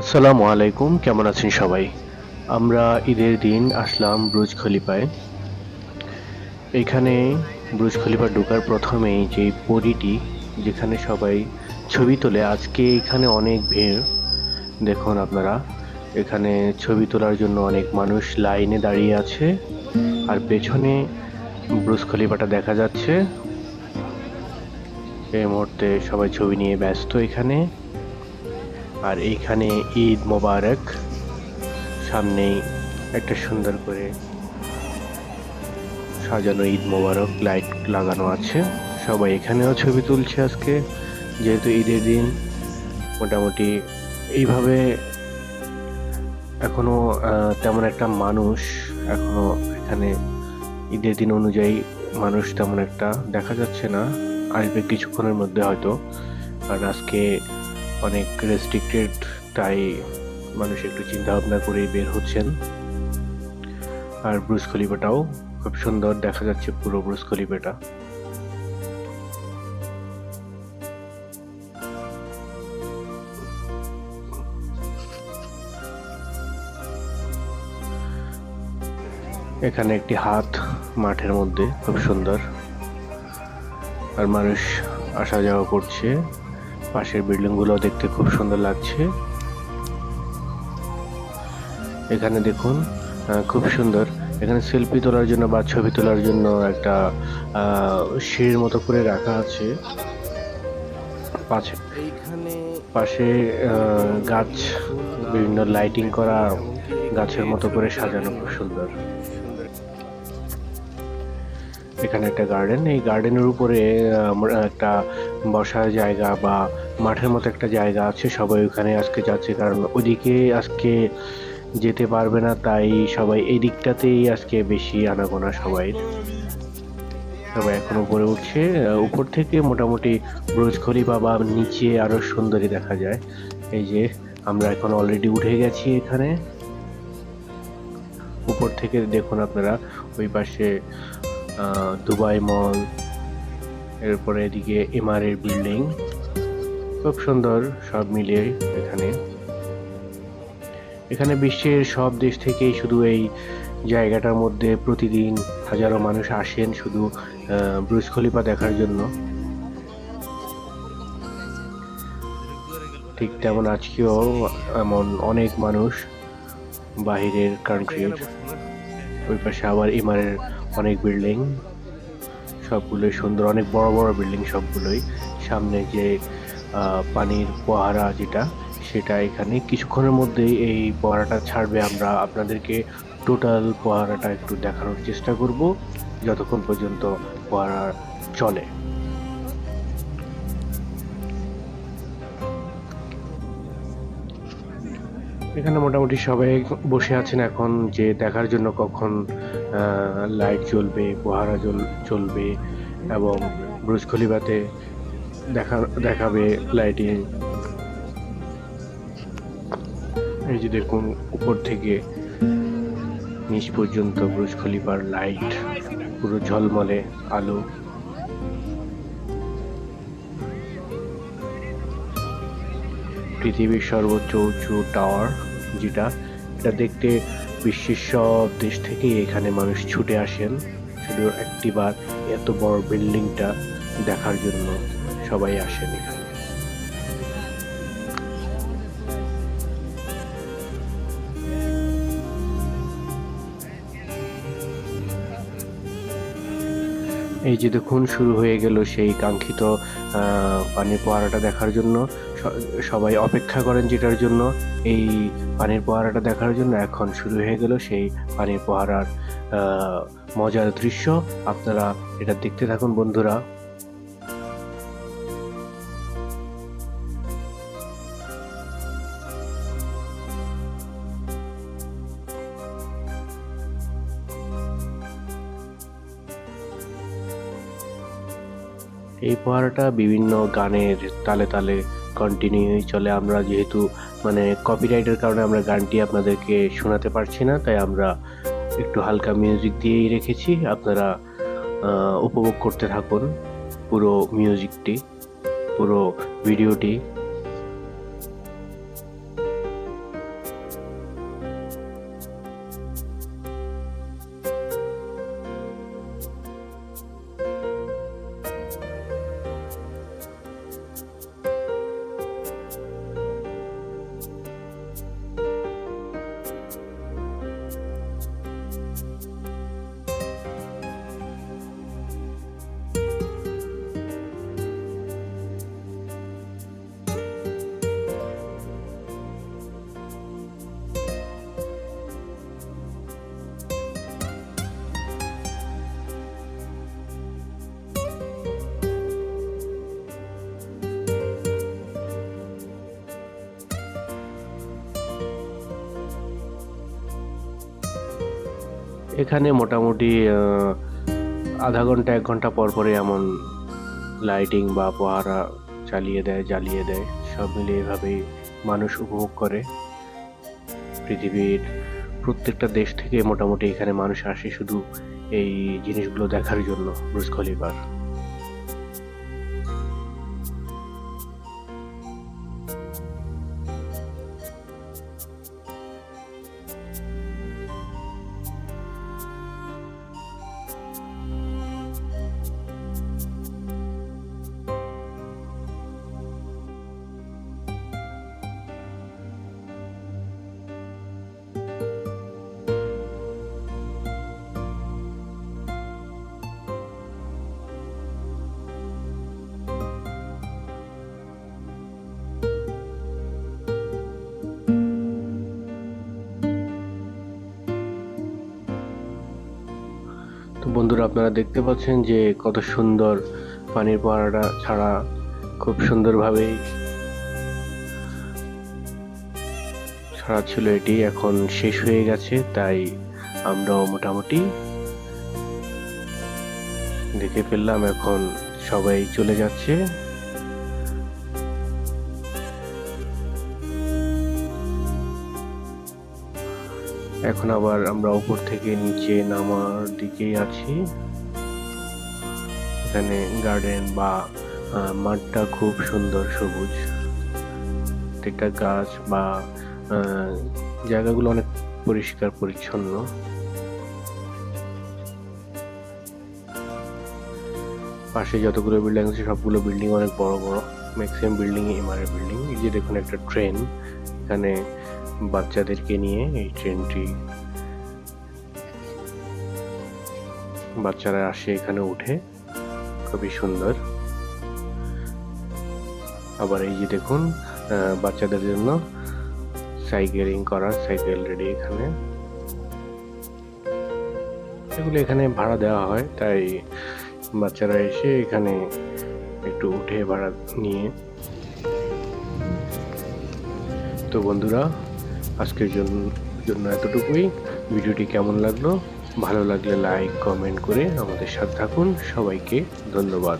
আসসালামু আলাইকুম, কেমন আছেন সবাই? আমরা ঈদের দিন আসলাম বুর্জ খলিফায়। এখানে বুর্জ খলিফা ঢোকার প্রথমেই যে পরীটি, যেখানে সবাই ছবি তোলে, আজকে এখানে অনেক ভিড়। দেখুন আপনারা, এখানে ছবি তোলার জন্য অনেক মানুষ লাইনে দাঁড়িয়ে আছে। আর পেছনে বুর্জ খলিফাটা দেখা যাচ্ছে। এই মুহূর্তে সবাই ছবি নিয়ে ব্যস্ত এখানে। আর এইখানে ঈদ মোবারক, সামনেই একটা সুন্দর করে সাজানো ঈদ মোবারক লাইট লাগানো আছে। সবাই এখানেও ছবি তুলছে আজকে, যেহেতু ঈদের দিন। মোটামুটি এইভাবে এখনো তেমন একটা মানুষ এখনো এখানে ঈদের দিন অনুযায়ী মানুষ তেমন একটা দেখা যাচ্ছে না। আসবে কিছুক্ষণের মধ্যে হয়তো, কারণ আজকে অনেক রেস্ট্রিক্টেড, তাই মানুষ একটু চিন্তা ভাবনা করে বের হচ্ছেন। আর বুর্জ খলিফাটাও খুব সুন্দর দেখা যাচ্ছে, পুরো বুর্জ খলিফাটা। এখানে একটি হাত মাঠের মধ্যে, খুব সুন্দর। আর মানুষ আসা যাওয়া করছে। পাশের বিল্ডিং গুলো দেখতে খুব সুন্দর লাগছে। এখানে দেখুন, খুব সুন্দর। এখানে সেলফি তোলার জন্য বা ছবি তোলার জন্য একটা সিঁড়ির মতো করে রাখা আছে। পাশে পাশে গাছ, বিভিন্ন লাইটিং করা, গাছের মতো করে সাজানো, খুব সুন্দর। এখানে একটা গার্ডেন, এই গার্ডেনের উপরে একটা বসার জায়গা বা মাঠের মতো একটা জায়গা আছে। সবাই ওখানে আজকে যাচ্ছে, কারণ ওইদিকে আজকে যেতে পারবে না, তাই সবাই এই দিকটাতেই আজকে বেশি আনাগোনা সবাই। সবাই এখন উপরে উঠছে। উপর থেকে মোটামুটি বুর্জ খলিফা বা নিচে আরো সুন্দরী দেখা যায়। এই যে আমরা এখন অলরেডি উঠে গেছি এখানে। উপর থেকে দেখুন আপনারা, ওই পাশে দুবাই মল, এরপরে এদিকে এমআরের বিল্ডিং, খুব সুন্দর সব মিলিয়ে। এখানে এখানে বিশ্বের সব দেশ থেকেই শুধু এই জায়গাটার মধ্যে প্রতিদিন হাজারো মানুষ আসেন শুধু বুর্জ খলিফা দেখার জন্য। ঠিক তেমন আজকেও এমন অনেক মানুষ বাহিরের কান্ট্রির। ওই পাশে আবার এমআরের অনেক বিল্ডিং, সবগুলোই সুন্দর, অনেক বড় বড় বিল্ডিং সবগুলোই। সামনে যে পানির ফোয়ারা যেটা, সেটা এখানে কিছুক্ষণের মধ্যেই এই ফোয়ারাটা ছাড়বে। আমরা আপনাদেরকে টোটাল ফোয়ারাটা একটু দেখানোর চেষ্টা করব, যতক্ষণ পর্যন্ত ফোয়ারা চলে। এখানে মোটামুটি সবাই বসে আছেন এখন, যে দেখার জন্য কখন লাইট জ্বলবে, ফোয়ারা চলবে, এবং বুর্জ খলিফাতে দেখাবে লাইটিং। এই যে দেখুন, উপর থেকে নিচ পর্যন্ত বুর্জ খলিফার লাইট, পুরো ঝলমলে আলো। পৃথিবীর সর্বোচ্চ উঁচু টাওয়ার যেটা, এটা দেখতে বিশ্বের সব দেশ থেকে এখানে মানুষ ছুটে আসেন শুধু একটিবার এত বড় বিল্ডিংটা দেখার জন্য। সবাই আসেন এখানে। এই যে দেখুন, শুরু হয়ে গেল সেই কাঙ্ক্ষিত পানির ফোয়ারাটা দেখার জন্য। সবাই অপেক্ষা করেন যেটার জন্য, এই পানির ফোয়ারাটা দেখার জন্য। এখন শুরু হয়ে গেল সেই পানির ফোয়ারার মজার দৃশ্য। আপনারা এটা দেখতে থাকুন বন্ধুরা। এই ফোয়ারাটা বিভিন্ন গানের তালে তালে কন্টিনিউই চলে। আমরা যেহেতু মানে কপিরাইটের কারণে আমরা গানটি আপনাদেরকে শোনাতে পারছি না, তাই আমরা একটু হালকা মিউজিক দিয়েই রেখেছি। আপনারা উপভোগ করতে থাকুন পুরো মিউজিকটি, পুরো ভিডিওটি। এখানে মোটামুটি আধা ঘন্টা 1 ঘন্টা পর পরে এমন লাইটিং বা পহারা জ্বালিয়ে দেয়। সব মিলিয়ে এভাবেই মানুষ উপভোগ করে। পৃথিবীর প্রত্যেকটা দেশ থেকে মোটামুটি এখানে মানুষ আসে শুধু এই জিনিসগুলো দেখার জন্য, বুর্জ খলিফার। তো বন্ধুরা, আপনারা দেখতে পাচ্ছেন যে কত সুন্দর পানির ফোয়ারাটা ছাড়া খুব সুন্দরভাবেই ছাড়া ছিল। এটি এখন শেষ হয়ে গেছে, তাই আমরাও মোটামুটি দেখে ফেললাম। এখন সবাই চলে যাচ্ছে। এখন আবার আমরা উপর থেকে নিচে নামার দিকেই আছি। এখানে গার্ডেন বা মাঠটা খুব সুন্দর, সবুজ। প্রত্যেকটা গাছ বা জায়গাগুলো অনেক পরিষ্কার পরিচ্ছন্ন। পাশে যতগুলো বিল্ডিং আছে সবগুলো বিল্ডিং অনেক বড় বড়। Maximum building MRA building. এই যে দেখুন একটা ট্রেন, এখানে বাচ্চাদেরকে নিয়ে এই ট্রেনটি, বাচ্চারা আসে এখানে উঠে, খুবই সুন্দর। আবার এই যে দেখুন বাচ্চাদের জন্য সাইকেলিং করার সাইকেল রেডি। এখানে এগুলো এখানে ভাড়া দেওয়া হয়, তাই বাচ্চারা এসে এখানে একটু উঠে ভাড়া নিয়ে। তো বন্ধুরা, আজকের জন্য এতটুকুই। ভিডিওটি কেমন লাগলো? ভালো লাগলে লাইক কমেন্ট করে আমাদের সাথে থাকুন। সবাইকে ধন্যবাদ।